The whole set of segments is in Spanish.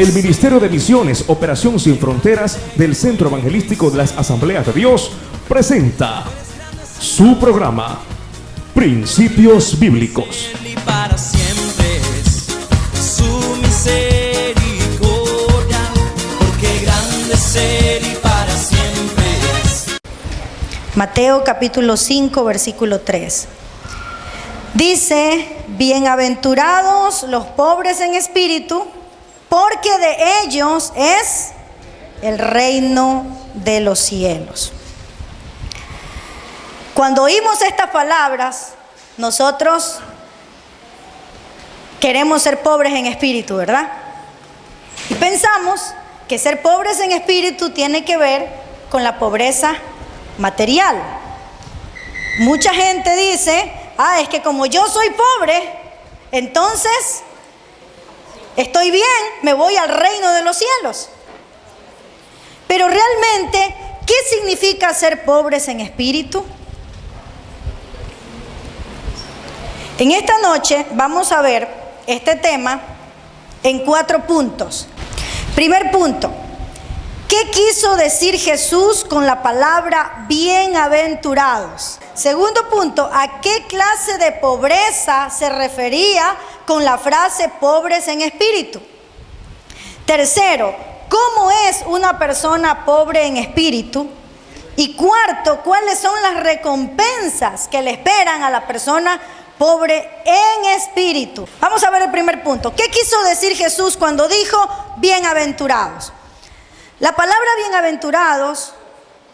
El Ministerio de Misiones, Operación Sin Fronteras del Centro Evangelístico de las Asambleas de Dios presenta su programa Principios Bíblicos. Y para siempre es su misericordia, porque grande es Él y para siempre es. Mateo capítulo 5, versículo 3. Dice: bienaventurados los pobres en espíritu, porque de ellos es el reino de los cielos. Cuando oímos estas palabras, nosotros queremos ser pobres en espíritu, ¿verdad? Y pensamos que ser pobres en espíritu tiene que ver con la pobreza material. Mucha gente dice: es que como yo soy pobre, entonces estoy bien, me voy al reino de los cielos. Pero realmente, ¿qué significa ser pobres en espíritu? En esta noche vamos a ver este tema en 4 puntos. Primer punto: ¿qué quiso decir Jesús con la palabra bienaventurados? Segundo punto: ¿a qué clase de pobreza se refería con la frase pobres en espíritu? Tercero: ¿cómo es una persona pobre en espíritu? Y cuarto: ¿cuáles son las recompensas que le esperan a la persona pobre en espíritu? Vamos a ver el primer punto. ¿Qué quiso decir Jesús cuando dijo bienaventurados? La palabra bienaventurados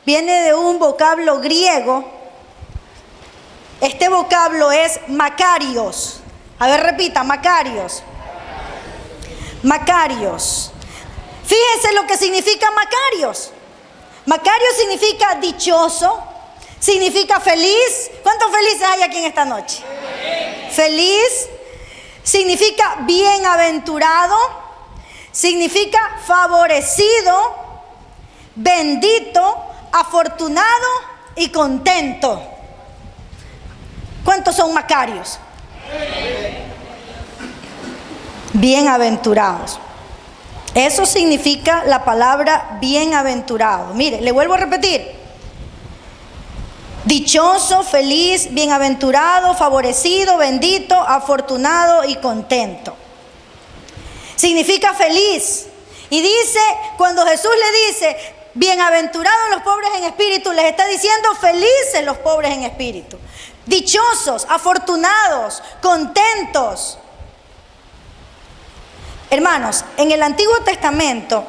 viene de un vocablo griego. Este vocablo es Makarios. A ver, repita: Makarios. Makarios. Fíjense lo que significa Makarios. Makarios significa dichoso, significa feliz. ¿Cuántos felices hay aquí en esta noche? Feliz. Significa bienaventurado. Significa favorecido, bendito, afortunado y contento. ¿Cuántos son Makarios? Bienaventurados. Eso significa la palabra bienaventurado. Mire, le vuelvo a repetir: dichoso, feliz, bienaventurado, favorecido, bendito, afortunado y contento. Significa feliz. Y dice, cuando Jesús le dice bienaventurados los pobres en espíritu, les está diciendo felices los pobres en espíritu, dichosos, afortunados, contentos. Hermanos, en el Antiguo Testamento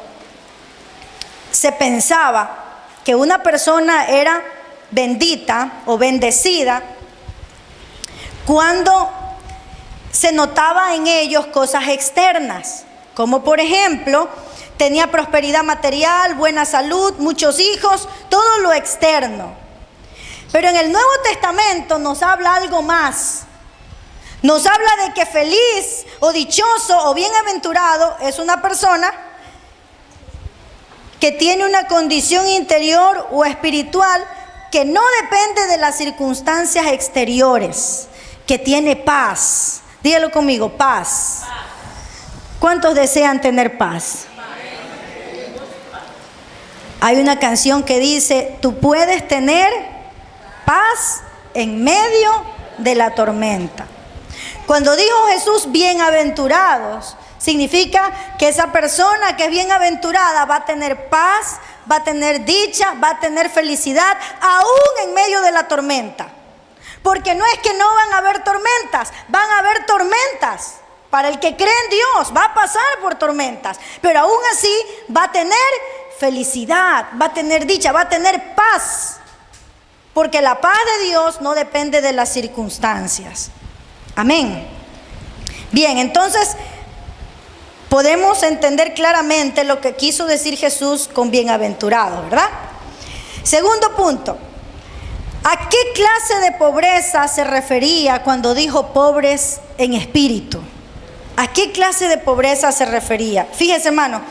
se pensaba que una persona era bendita o bendecida cuando se notaba en ellos cosas externas, como por ejemplo, tenía prosperidad material, buena salud, muchos hijos, todo lo externo. Pero en el Nuevo Testamento nos habla algo más. Nos habla de que feliz o dichoso o bienaventurado es una persona que tiene una condición interior o espiritual que no depende de las circunstancias exteriores, que tiene paz. Dígalo conmigo: paz. ¿Cuántos desean tener paz? Hay una canción que dice: tú puedes tener paz en medio de la tormenta. Cuando dijo Jesús bienaventurados, significa que esa persona que es bienaventurada va a tener paz, va a tener dicha, va a tener felicidad, aún en medio de la tormenta. Porque no es que no van a haber tormentas, van a haber tormentas. Para el que cree en Dios, va a pasar por tormentas, pero aún así va a tener felicidad, va a tener dicha, va a tener paz. Porque la paz de Dios no depende de las circunstancias. Amén. Bien, entonces podemos entender claramente lo que quiso decir Jesús con bienaventurado, ¿verdad? Segundo punto: ¿a qué clase de pobreza se refería cuando dijo pobres en espíritu? ¿A qué clase de pobreza se refería? Fíjese, hermano,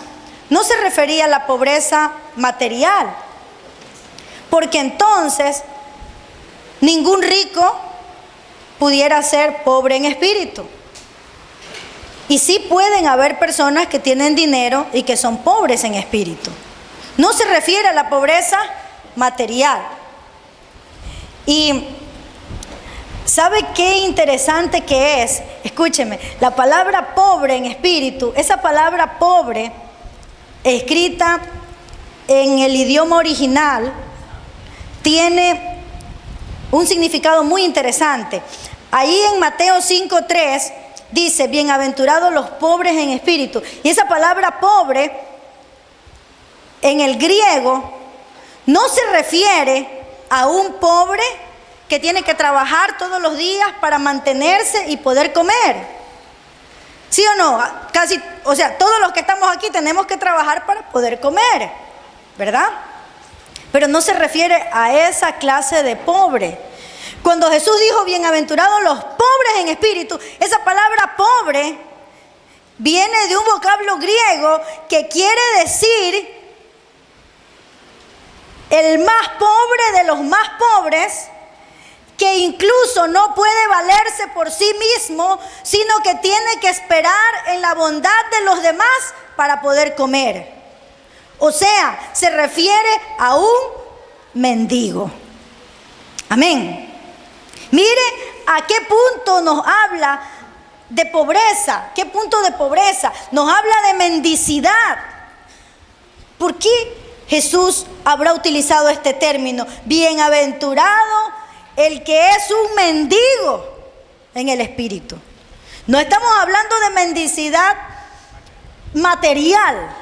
no se refería a la pobreza material, porque entonces ningún rico pudiera ser pobre en espíritu. Y sí pueden haber personas que tienen dinero y que son pobres en espíritu. No se refiere a la pobreza material. Y ¿sabe qué interesante que es? Escúcheme, la palabra pobre en espíritu, esa palabra pobre, escrita en el idioma original, tiene un significado muy interesante. Ahí en Mateo 5:3 dice, bienaventurados los pobres en espíritu. Y esa palabra pobre, en el griego, no se refiere a un pobre que tiene que trabajar todos los días para mantenerse y poder comer. ¿Sí o no? Casi, o sea, todos los que estamos aquí tenemos que trabajar para poder comer, ¿verdad? Pero no se refiere a esa clase de pobre. Cuando Jesús dijo, bienaventurados los pobres en espíritu, esa palabra pobre viene de un vocablo griego que quiere decir el más pobre de los más pobres, que incluso no puede valerse por sí mismo, sino que tiene que esperar en la bondad de los demás para poder comer. O sea, se refiere a un mendigo. Amén. Mire a qué punto nos habla de pobreza. ¿Qué punto de pobreza? Nos habla de mendicidad. ¿Por qué Jesús habrá utilizado este término? Bienaventurado el que es un mendigo en el espíritu. No estamos hablando de mendicidad material.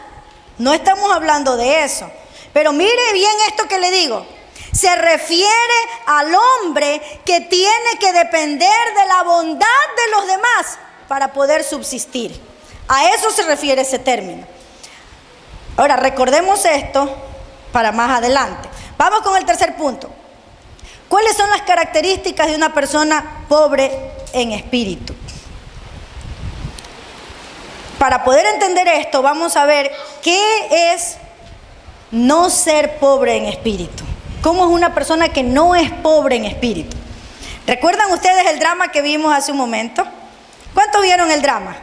No estamos hablando de eso. Pero mire bien esto que le digo. Se refiere al hombre que tiene que depender de la bondad de los demás para poder subsistir. A eso se refiere ese término. Ahora, recordemos esto para más adelante. Vamos con el tercer punto. ¿Cuáles son las características de una persona pobre en espíritu? Para poder entender esto, vamos a ver qué es no ser pobre en espíritu. ¿Cómo es una persona que no es pobre en espíritu? ¿Recuerdan ustedes el drama que vimos hace un momento? ¿Cuántos vieron el drama?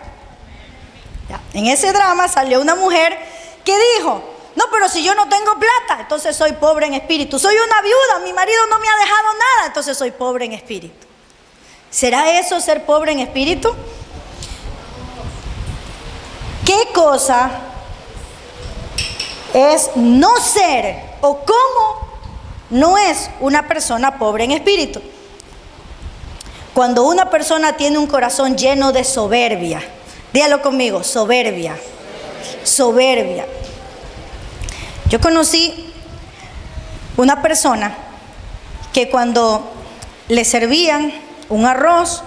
Ya. En ese drama salió una mujer que dijo, no, pero si yo no tengo plata, entonces soy pobre en espíritu. Soy una viuda, mi marido no me ha dejado nada, entonces soy pobre en espíritu. ¿Será eso ser pobre en espíritu? ¿Qué cosa es no ser o cómo no es una persona pobre en espíritu? Cuando una persona tiene un corazón lleno de soberbia. Dígalo conmigo, soberbia. Soberbia. Yo conocí una persona que cuando le servían un arroz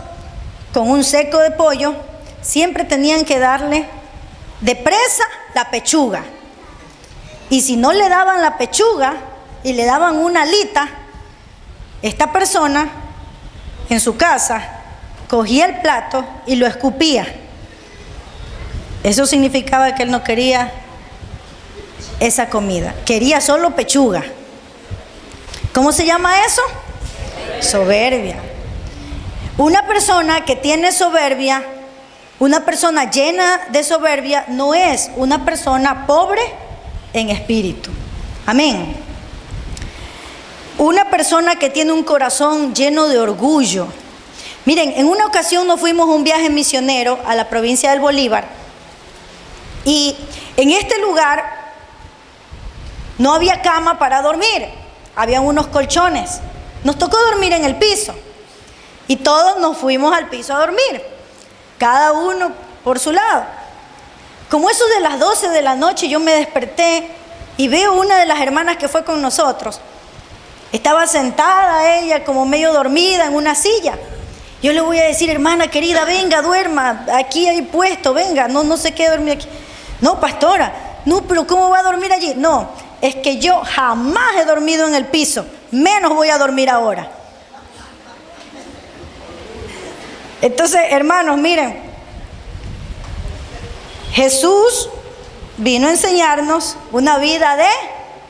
con un seco de pollo, siempre tenían que darle de presa la pechuga. Y si no le daban la pechuga y le daban una alita, esta persona en su casa cogía el plato y lo escupía. Eso significaba que él no quería esa comida, quería solo pechuga. ¿Cómo se llama eso? Soberbia. Una persona que tiene soberbia, una persona llena de soberbia, no es una persona pobre en espíritu. Amén. Una persona que tiene un corazón lleno de orgullo. Miren, en una ocasión nos fuimos a un viaje misionero a la provincia del Bolívar, y en este lugar no había cama para dormir, había unos colchones. Nos tocó dormir en el piso y todos nos fuimos al piso a dormir, cada uno por su lado. Como eso de las 12 de la noche, yo me desperté y veo una de las hermanas que fue con nosotros. Estaba sentada ella como medio dormida en una silla. Yo le voy a decir, hermana querida, venga, duerma, aquí hay puesto, venga, no se quede dormir aquí. No, pastora, no, pero ¿cómo va a dormir allí? No, es que yo jamás he dormido en el piso, menos voy a dormir ahora. Entonces, hermanos, miren, Jesús vino a enseñarnos una vida de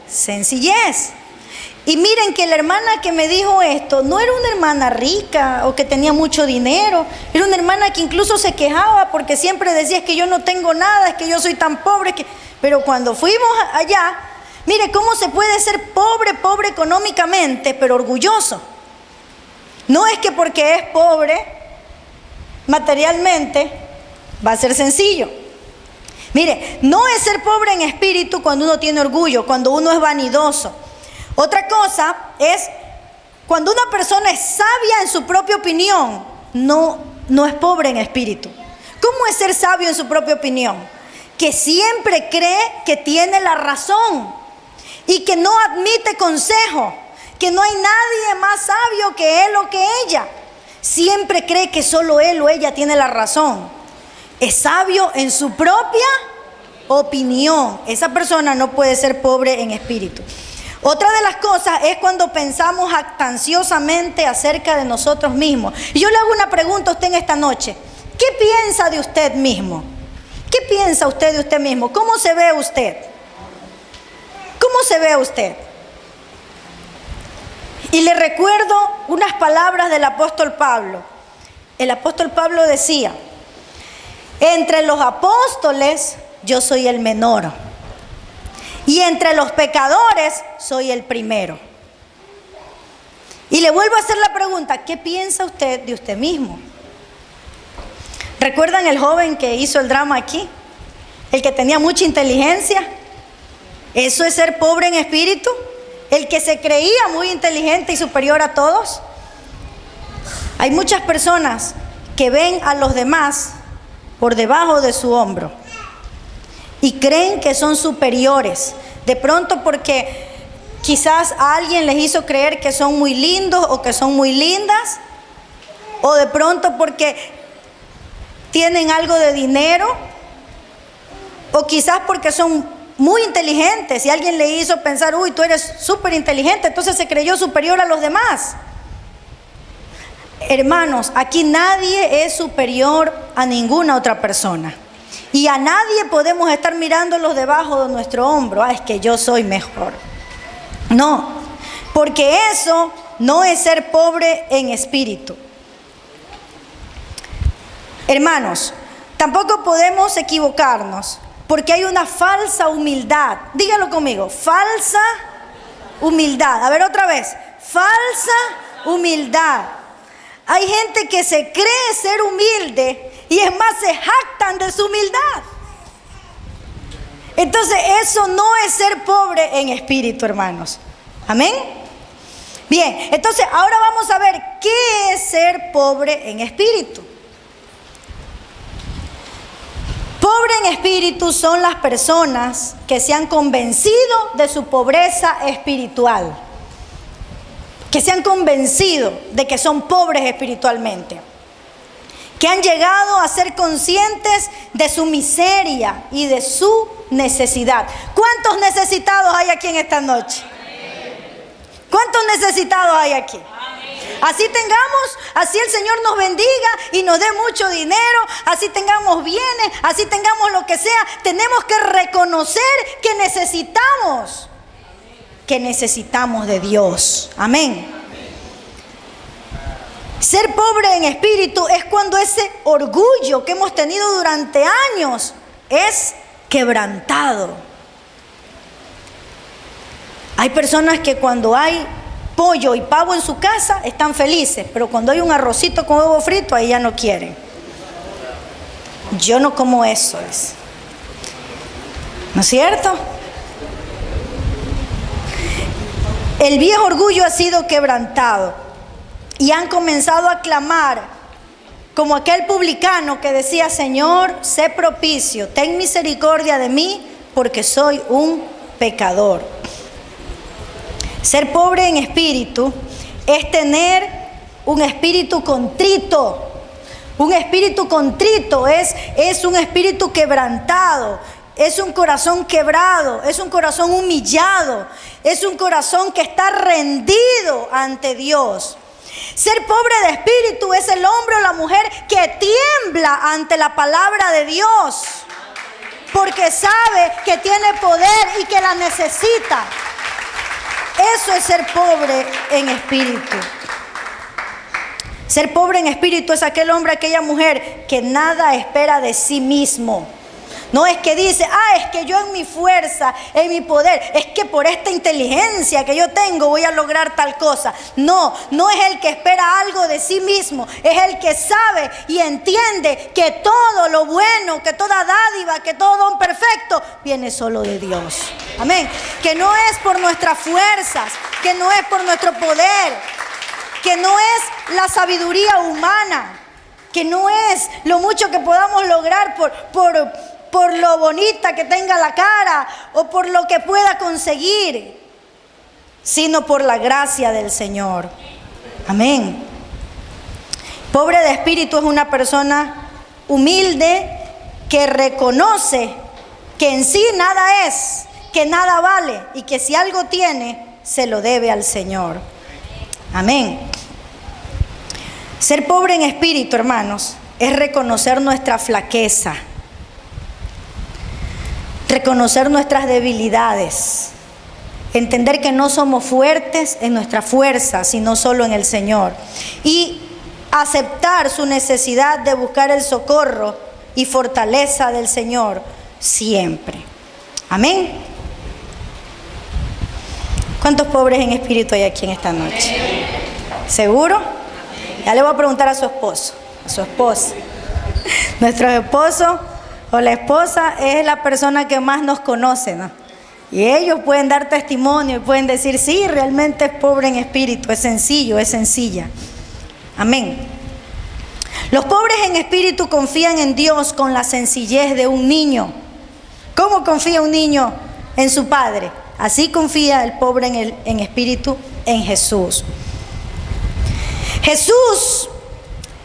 sencillez. Y miren que la hermana que me dijo esto no era una hermana rica o que tenía mucho dinero. Era una hermana que incluso se quejaba porque siempre decía: es que yo no tengo nada, es que yo soy tan pobre. Pero cuando fuimos allá, mire cómo se puede ser pobre económicamente, pero orgulloso. No es que porque es pobre materialmente va a ser sencillo. Mire, no es ser pobre en espíritu cuando uno tiene orgullo, cuando uno es vanidoso. Otra cosa es cuando una persona es sabia en su propia opinión, no es pobre en espíritu. ¿Cómo es ser sabio en su propia opinión? Que siempre cree que tiene la razón y que no admite consejo, que no hay nadie más sabio que él o que ella. Siempre cree que solo él o ella tiene la razón. Es sabio en su propia opinión. Esa persona no puede ser pobre en espíritu. Otra de las cosas es cuando pensamos jactanciosamente acerca de nosotros mismos. Y yo le hago una pregunta a usted en esta noche. ¿Qué piensa de usted mismo? ¿Qué piensa usted de usted mismo? ¿Cómo se ve usted? ¿Cómo se ve usted? Y le recuerdo unas palabras del apóstol Pablo. El apóstol Pablo decía: entre los apóstoles yo soy el menor, y entre los pecadores soy el primero. Y le vuelvo a hacer la pregunta: ¿qué piensa usted de usted mismo? ¿Recuerdan el joven que hizo el drama aquí? El que tenía mucha inteligencia. ¿Eso es ser pobre en espíritu? El que se creía muy inteligente y superior a todos. Hay muchas personas que ven a los demás por debajo de su hombro y creen que son superiores. De pronto porque quizás a alguien les hizo creer que son muy lindos o que son muy lindas, o de pronto porque tienen algo de dinero, o quizás porque son muy inteligentes y alguien le hizo pensar: uy, tú eres súper inteligente, entonces se creyó superior a los demás. Hermanos, aquí nadie es superior a ninguna otra persona. Y a nadie podemos estar mirándolos debajo de nuestro hombro: es que yo soy mejor. No, porque eso no es ser pobre en espíritu. Hermanos, tampoco podemos equivocarnos, porque hay una falsa humildad. Dígalo conmigo: falsa humildad. A ver otra vez: falsa humildad. Hay gente que se cree ser humilde y es más, se jactan de su humildad. Entonces eso no es ser pobre en espíritu, hermanos. Amén. Bien, entonces ahora vamos a ver qué es ser pobre en espíritu. Pobre en espíritu son las personas que se han convencido de su pobreza espiritual, que se han convencido de que son pobres espiritualmente, que han llegado a ser conscientes de su miseria y de su necesidad. ¿Cuántos necesitados hay aquí en esta noche? ¿Cuántos necesitados hay aquí? Así el Señor nos bendiga y nos dé mucho dinero, así tengamos bienes, así tengamos lo que sea, tenemos que reconocer que necesitamos de Dios. Amén. Ser pobre en espíritu es cuando ese orgullo que hemos tenido durante años es quebrantado. Hay personas que cuando hay pollo y pavo en su casa están felices, pero cuando hay un arrocito con huevo frito, ahí ya no quieren. Yo no como eso, ¿no es cierto? El viejo orgullo ha sido quebrantado y han comenzado a clamar como aquel publicano que decía: Señor, sé propicio, ten misericordia de mí, porque soy un pecador. Ser pobre en espíritu es tener un espíritu contrito. Un espíritu contrito es un espíritu quebrantado, es un corazón quebrado, es un corazón humillado, es un corazón que está rendido ante Dios. Ser pobre de espíritu es el hombre o la mujer que tiembla ante la palabra de Dios, porque sabe que tiene poder y que la necesita. Eso es ser pobre en espíritu. Ser pobre en espíritu es aquel hombre, aquella mujer que nada espera de sí mismo. No es que dice, es que yo en mi fuerza, en mi poder, es que por esta inteligencia que yo tengo voy a lograr tal cosa. No es el que espera algo de sí mismo, es el que sabe y entiende que todo lo bueno, que toda dádiva, que todo don perfecto viene solo de Dios. Amén. Que no es por nuestras fuerzas, que no es por nuestro poder, que no es la sabiduría humana, que no es lo mucho que podamos lograr por lo bonita que tenga la cara o por lo que pueda conseguir, sino por la gracia del Señor. Amén. Pobre de espíritu es una persona humilde que reconoce que en sí nada es, que nada vale y que si algo tiene, se lo debe al Señor. Amén. Ser pobre en espíritu, hermanos, es reconocer nuestra flaqueza, reconocer nuestras debilidades, entender que no somos fuertes en nuestra fuerza, sino solo en el Señor, y aceptar su necesidad de buscar el socorro y fortaleza del Señor siempre. Amén. ¿Cuántos pobres en espíritu hay aquí en esta noche? ¿Seguro? Ya le voy a preguntar a su esposo, a su esposa. Nuestro esposo o la esposa es la persona que más nos conoce, ¿no? Y ellos pueden dar testimonio y pueden decir, sí, realmente es pobre en espíritu, es sencillo, es sencilla. Amén. Los pobres en espíritu confían en Dios con la sencillez de un niño. ¿Cómo confía un niño en su padre? Así confía el pobre en espíritu en Jesús. Jesús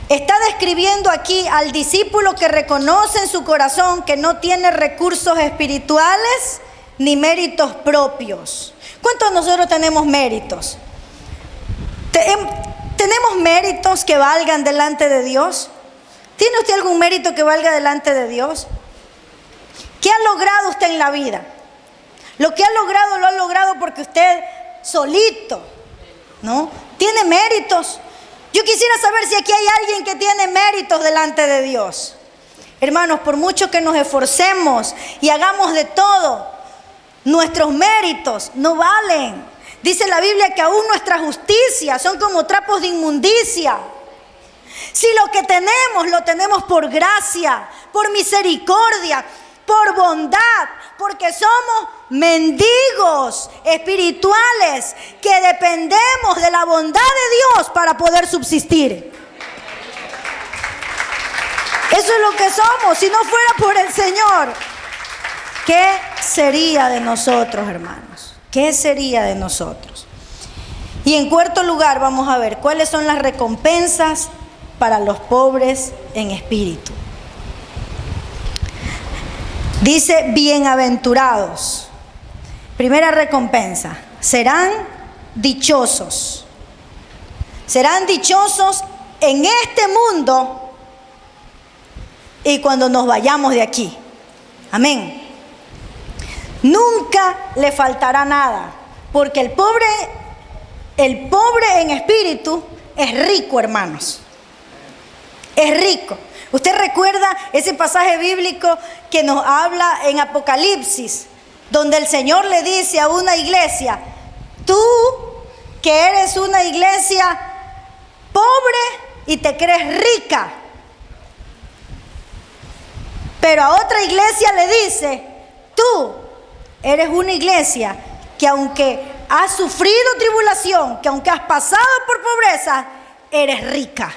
está describiendo aquí al discípulo que reconoce en su corazón que no tiene recursos espirituales ni méritos propios. ¿Cuántos de nosotros tenemos méritos? ¿Tenemos méritos que valgan delante de Dios? ¿Tiene usted algún mérito que valga delante de Dios? ¿Qué ha logrado usted en la vida? Lo que ha logrado, lo ha logrado porque usted solito, ¿no? ¿Tiene méritos? Yo quisiera saber si aquí hay alguien que tiene méritos delante de Dios. Hermanos, por mucho que nos esforcemos y hagamos de todo, nuestros méritos no valen. Dice la Biblia que aún nuestras justicias son como trapos de inmundicia. Si lo que tenemos, lo tenemos por gracia, por misericordia, por bondad, porque somos mendigos espirituales que dependemos de la bondad de Dios para poder subsistir. Eso es lo que somos. Si no fuera por el Señor, ¿qué sería de nosotros, hermanos? ¿Qué sería de nosotros? Y en cuarto lugar vamos a ver cuáles son las recompensas para los pobres en espíritu. Dice, bienaventurados. Primera recompensa, serán dichosos. Serán dichosos en este mundo y cuando nos vayamos de aquí. Amén. Nunca le faltará nada, porque el pobre en espíritu es rico, hermanos. Es rico. ¿Usted recuerda ese pasaje bíblico que nos habla en Apocalipsis, donde el Señor le dice a una iglesia, tú que eres una iglesia pobre y te crees rica? Pero a otra iglesia le dice, tú eres una iglesia que aunque has sufrido tribulación, que aunque has pasado por pobreza, eres rica.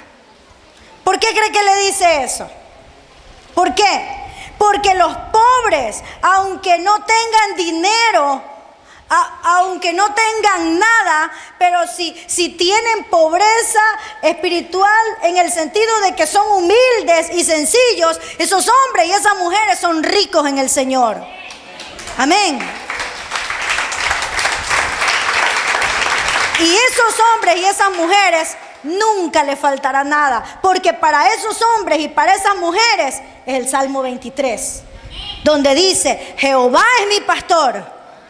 ¿Por qué cree que le dice eso? ¿Por qué? Porque los pobres, aunque no tengan dinero, aunque no tengan nada, pero si tienen pobreza espiritual en el sentido de que son humildes y sencillos, esos hombres y esas mujeres son ricos en el Señor. Amén. Y esos hombres y esas mujeres nunca le faltará nada, porque para esos hombres y para esas mujeres es el Salmo 23, donde dice, Jehová es mi pastor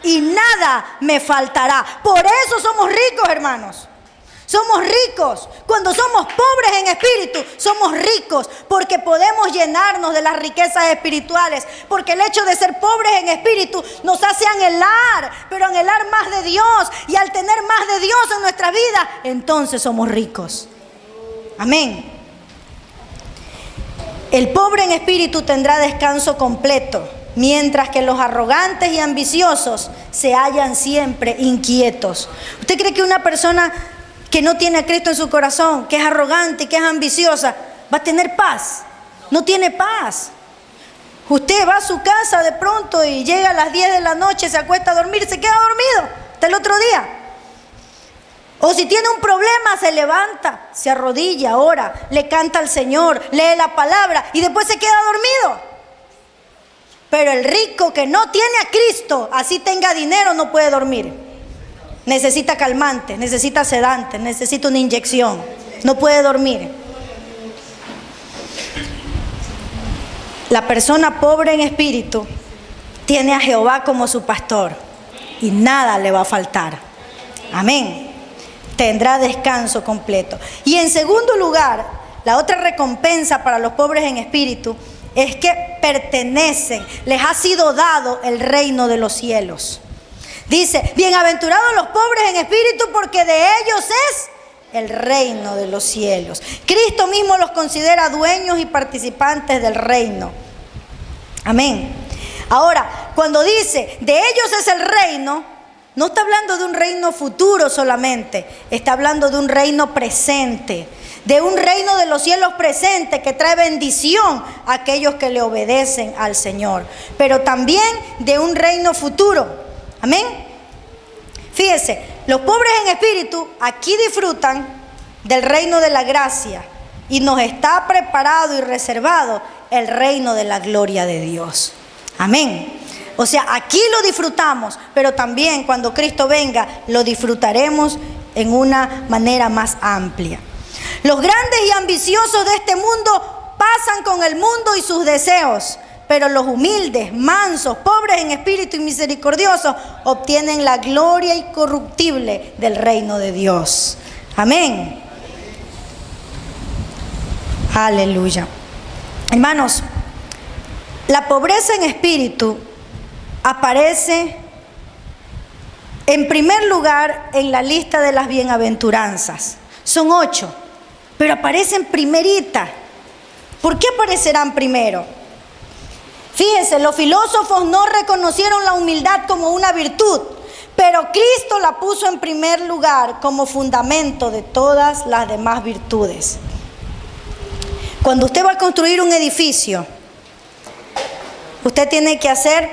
y nada me faltará. Por eso somos ricos, hermanos. Somos ricos. Cuando somos pobres en espíritu, somos ricos porque podemos llenarnos de las riquezas espirituales. Porque el hecho de ser pobres en espíritu nos hace anhelar, pero anhelar más de Dios. Y al tener más de Dios en nuestra vida, entonces somos ricos. Amén. El pobre en espíritu tendrá descanso completo, mientras que los arrogantes y ambiciosos se hallan siempre inquietos. ¿Usted cree que una persona que no tiene a Cristo en su corazón, que es arrogante y que es ambiciosa, va a tener paz? No tiene paz. Usted va a su casa de pronto y llega a las 10 de la noche, se acuesta a dormir, se queda dormido hasta el otro día. O si tiene un problema, se levanta, se arrodilla, ora, le canta al Señor, lee la palabra y después se queda dormido. Pero el rico que no tiene a Cristo, así tenga dinero, no puede dormir. Necesita calmante, necesita sedante, necesita una inyección. No puede dormir. La persona pobre en espíritu tiene a Jehová como su pastor y nada le va a faltar. Amén. Tendrá descanso completo. Y en segundo lugar, la otra recompensa para los pobres en espíritu es que pertenecen, les ha sido dado el reino de los cielos. Dice, bienaventurados los pobres en espíritu, porque de ellos es el reino de los cielos. Cristo mismo los considera dueños y participantes del reino. Amén. Ahora, cuando dice, de ellos es el reino, no está hablando de un reino futuro solamente, está hablando de un reino presente, de un reino de los cielos presente que trae bendición a aquellos que le obedecen al Señor, pero también de un reino futuro. Amén. Fíjese, los pobres en espíritu aquí disfrutan del reino de la gracia y nos está preparado y reservado el reino de la gloria de Dios. Amén. O sea, aquí lo disfrutamos, pero también cuando Cristo venga lo disfrutaremos en una manera más amplia. Los grandes y ambiciosos de este mundo pasan con el mundo y sus deseos, pero los humildes, mansos, pobres en espíritu y misericordiosos obtienen la gloria incorruptible del reino de Dios. Amén. Aleluya. Hermanos, la pobreza en espíritu aparece en primer lugar en la lista de las bienaventuranzas. Son 8, pero aparecen primerita. ¿Por qué aparecerán primero? Fíjense, los filósofos no reconocieron la humildad como una virtud, pero Cristo la puso en primer lugar como fundamento de todas las demás virtudes. Cuando usted va a construir un edificio, usted tiene que hacer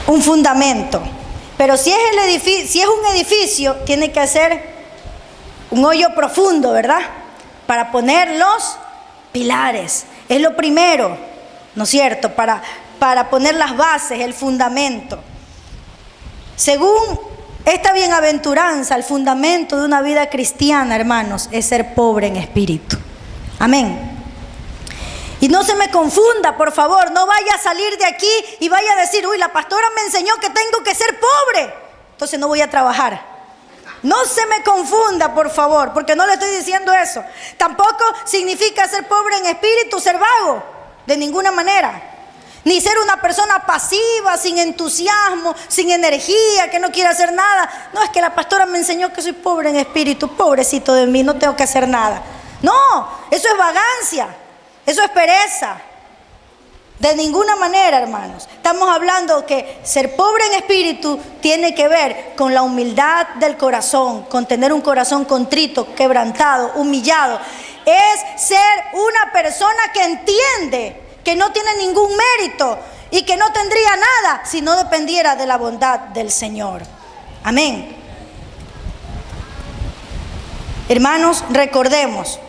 un fundamento, pero si es un edificio, tiene que hacer un hoyo profundo, ¿verdad? Para poner los pilares. Es lo primero, ¿no es cierto? Para poner las bases, el fundamento. Según esta bienaventuranza, el fundamento de una vida cristiana, hermanos, es ser pobre en espíritu. Amén. Y no se me confunda, por favor, no vaya a salir de aquí y vaya a decir, uy, la pastora me enseñó que tengo que ser pobre, entonces no voy a trabajar. No se me confunda, por favor, porque no le estoy diciendo eso. Tampoco significa ser pobre en espíritu, ser vago, de ninguna manera. Ni ser una persona pasiva, sin entusiasmo, sin energía, que no quiere hacer nada. No, es que la pastora me enseñó que soy pobre en espíritu, pobrecito de mí, no tengo que hacer nada. No, eso es vagancia. Eso es pereza. De ninguna manera, hermanos. Estamos hablando que ser pobre en espíritu tiene que ver con la humildad del corazón, con tener un corazón contrito, quebrantado, humillado. Es ser una persona que entiende que no tiene ningún mérito y que no tendría nada si no dependiera de la bondad del Señor. Amén. Hermanos, recordemos,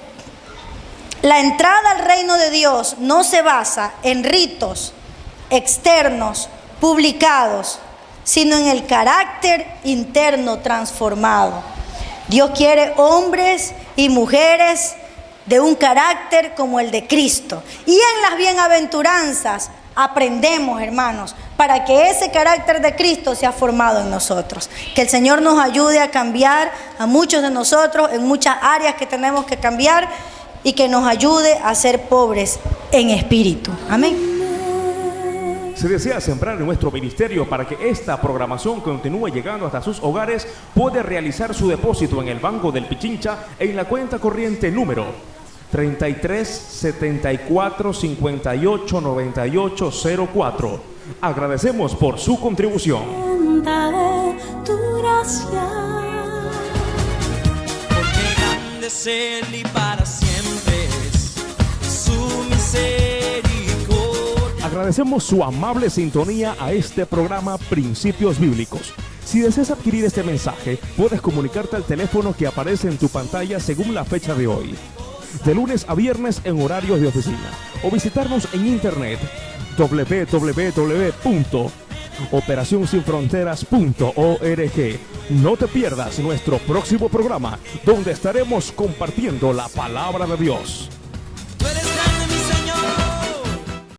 la entrada al reino de Dios no se basa en ritos externos, publicados, sino en el carácter interno transformado. Dios quiere hombres y mujeres de un carácter como el de Cristo. Y en las bienaventuranzas aprendemos, hermanos, para que ese carácter de Cristo sea formado en nosotros. Que el Señor nos ayude a cambiar a muchos de nosotros en muchas áreas que tenemos que cambiar y que nos ayude a ser pobres en espíritu. Amén. Si desea sembrar en nuestro ministerio para que esta programación continúe llegando hasta sus hogares, puede realizar su depósito en el Banco del Pichincha en la cuenta corriente número 33 74 58 98 04. Agradecemos por su contribución. Daré tu gracia, porque grande es Él y para siempre es su misericordia. Agradecemos su amable sintonía a este programa Principios Bíblicos. Si deseas adquirir este mensaje, puedes comunicarte al teléfono que aparece en tu pantalla según la fecha de hoy, de lunes a viernes en horarios de oficina, o visitarnos en internet www.operacionsinfronteras.org. No te pierdas nuestro próximo programa, donde estaremos compartiendo la palabra de Dios.